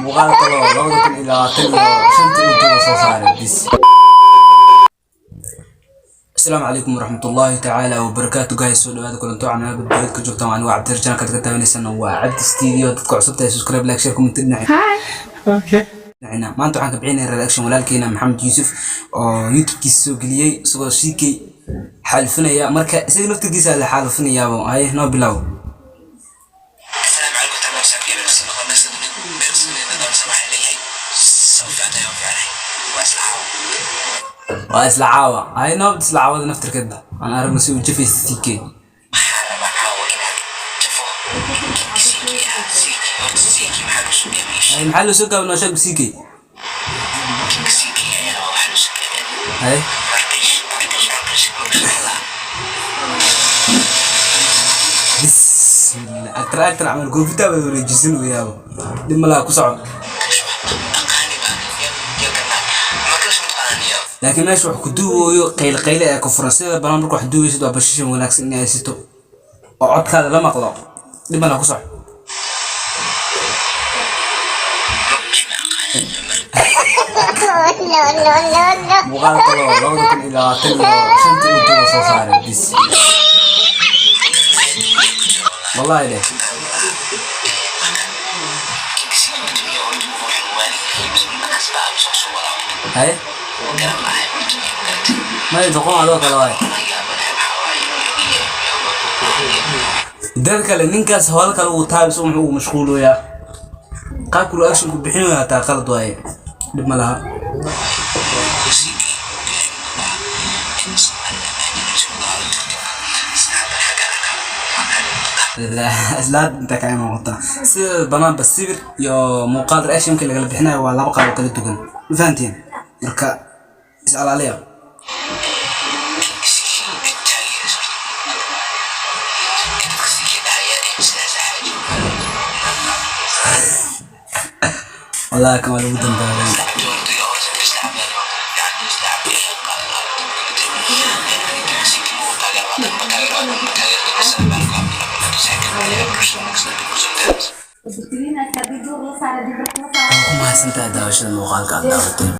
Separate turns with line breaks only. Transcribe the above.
muuqaal kaloo 2025 soo saaray bis. السلام عليكم ورحمة الله تعالى وبركاته. جايز سو دواada kulanto canaal badbaad ka joogtaan waan waa Cabdi Rajan ka taaganaysana waa Cabdi Studio dadka cusubta subscribe like share comment dhinaca. Okay. Nacina maanta waxaan ka bixinay reaction walaalkeena Maxamed Yuusuf oo YouTube-kiisa soo galiyay isagoo shiikay xalfinaya marka isaga naftigiisa la xalfinaya ay noo bilaw. واسلعاوة هاي نوب تسلعاوة نفتر كده أنا أعرف نسوي جفي سيكي هاي محلو سكة ونشاق بسيكي هاي بسم الله أكتر عمل كوفيتا بيوري جسنو يابو لما لا كسعو لكن ماشي wax ku duuyo qeyl ee konfaransiyada balan markuu wax duuyo waa bashiishan wanaagsan in ay sito oo codkaada la maqlo dibana ku soco muuqaal kaloo 2025 soo saaray bis wallahi leh هاي ما يتقون على كلاي dadka kale ninkaas hawal kale uu taabis uu mashquul u yahay qaabku action ku bixinayo taa qalad way dib ma laha la islaad inta ka muuqata si banaan basir iyo muuqaal reaction kale laga bixinayo waa laba qaab kala duwan fahantiin marka is alaaliya والله كمان لو بدهم بالين ما سنتهي داوش المقال قاعد داوتين